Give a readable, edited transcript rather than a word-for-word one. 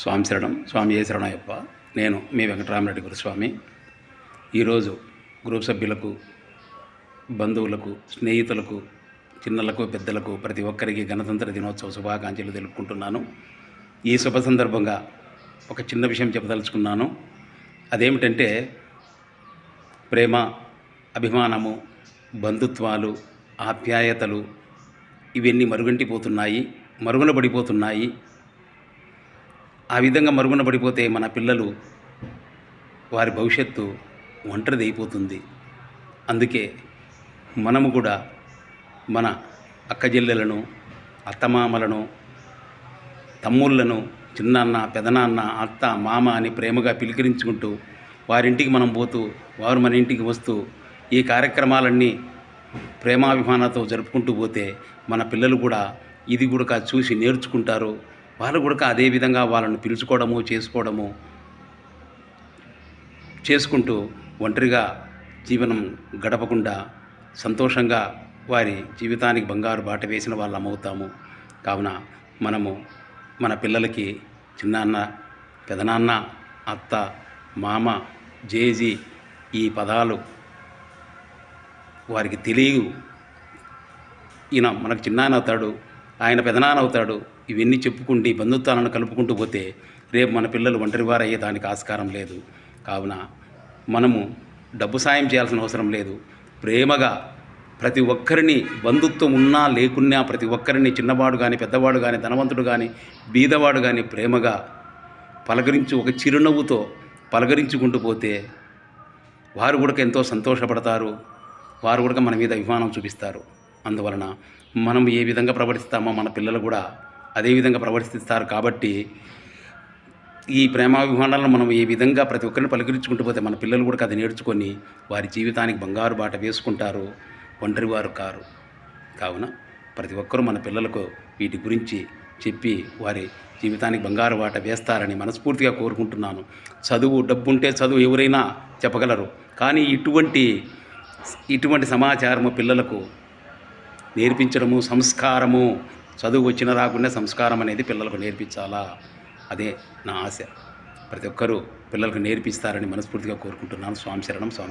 స్వామి శరణం, స్వామి ఏ శరణయ్యప్ప. నేను మీ వెంకటరామరెడ్డి గురుస్వామి. ఈరోజు గ్రూప్ సభ్యులకు, బంధువులకు, స్నేహితులకు, చిన్నలకు, పెద్దలకు, ప్రతి ఒక్కరికి గణతంత్ర దినోత్సవ శుభాకాంక్షలు తెలుపుకుంటున్నాను. ఈ శుభ సందర్భంగా ఒక చిన్న విషయం చెప్పదలుచుకున్నాను. అదేమిటంటే, ప్రేమ, అభిమానము, బంధుత్వాలు, ఆప్యాయతలు ఇవన్నీ మరుగున పడిపోతున్నాయి. ఆ విధంగా మరుగున పడిపోతే మన పిల్లలు, వారి భవిష్యత్తు ఒంటరిదైపోతుంది. అందుకే మనము కూడా మన అక్కజెల్లెలను, అత్తమామలను, తమ్ముళ్ళను చిన్నాన్న, పెదనాన్న, అత్త, మామ అని ప్రేమగా పిలికరించుకుంటూ వారింటికి మనం పోతూ, వారు మన ఇంటికి వస్తూ ఈ కార్యక్రమాలన్నీ ప్రేమాభిమానాలతో జరుపుకుంటూ పోతే మన పిల్లలు కూడా ఇది కూడా చూసి నేర్చుకుంటారు. వాళ్ళు కూడా అదేవిధంగా వాళ్ళను పిలుచుకోవడము, చేసుకుంటూ ఒంటరిగా జీవనం గడపకుండా సంతోషంగా వారి జీవితానికి బంగారు బాట వేసిన వాళ్ళం అవుతాము. కావున మనము మన పిల్లలకి చిన్నాన్న, పెదనాన్న, అత్త, మామ, జేజీ ఈ పదాలు వారికి తెలియదు. ఈయన మనకు చిన్నాన్న అవుతాడు, ఆయన పెదనాన్న అవుతాడు. ఇవన్నీ చెప్పుకుంటూ బంధుత్వాలను కలుపుకుంటూ పోతే రేపు మన పిల్లలు ఒంటరివారు అయ్యేదానికి ఆస్కారం లేదు. కావున మనము డబ్బు సాయం చేయాల్సిన అవసరం లేదు. ప్రేమగా ప్రతి ఒక్కరిని, బంధుత్వం ఉన్నా లేకున్నా ప్రతి ఒక్కరిని, చిన్నవాడు కానీ, పెద్దవాడు కానీ, ధనవంతుడు కానీ, బీదవాడు కానీ ప్రేమగా పలకరించి, ఒక చిరునవ్వుతో పలకరించుకుంటూ పోతే వారు కూడా ఎంతో సంతోషపడతారు. వారు కూడా మన మీద అభిమానం చూపిస్తారు. అందువలన మనం ఏ విధంగా ప్రవర్తిస్తామో మన పిల్లలు కూడా అదే విధంగా ప్రవర్తిస్తారు. కాబట్టి ఈ ప్రేమాభిమానాలను మనం ఏ విధంగా ప్రతి ఒక్కరిని పలకరించుకుంటూ పోతే మన పిల్లలు కూడా అది నేర్చుకొని వారి జీవితానికి బంగారు బాట వేసుకుంటారు, ఒంటరివారు కారు. కావున ప్రతి ఒక్కరూ మన పిల్లలకు వీటి గురించి చెప్పి వారి జీవితానికి బంగారు బాట వేస్తారని మనస్ఫూర్తిగా కోరుకుంటున్నాను. చదువు, డబ్బుంటే చదువు ఎవరైనా చెప్పగలరు. కానీ ఇటువంటి సమాచారము పిల్లలకు నేర్పించడము, సంస్కారము, చదువు వచ్చిన రాకుండా సంస్కారం అనేది పిల్లలకు నేర్పించాలా, అదే నా ఆశ. ప్రతి ఒక్కరూ పిల్లలకు నేర్పిస్తారని మనస్ఫూర్తిగా కోరుకుంటున్నాను. స్వామి శరణం, స్వామి.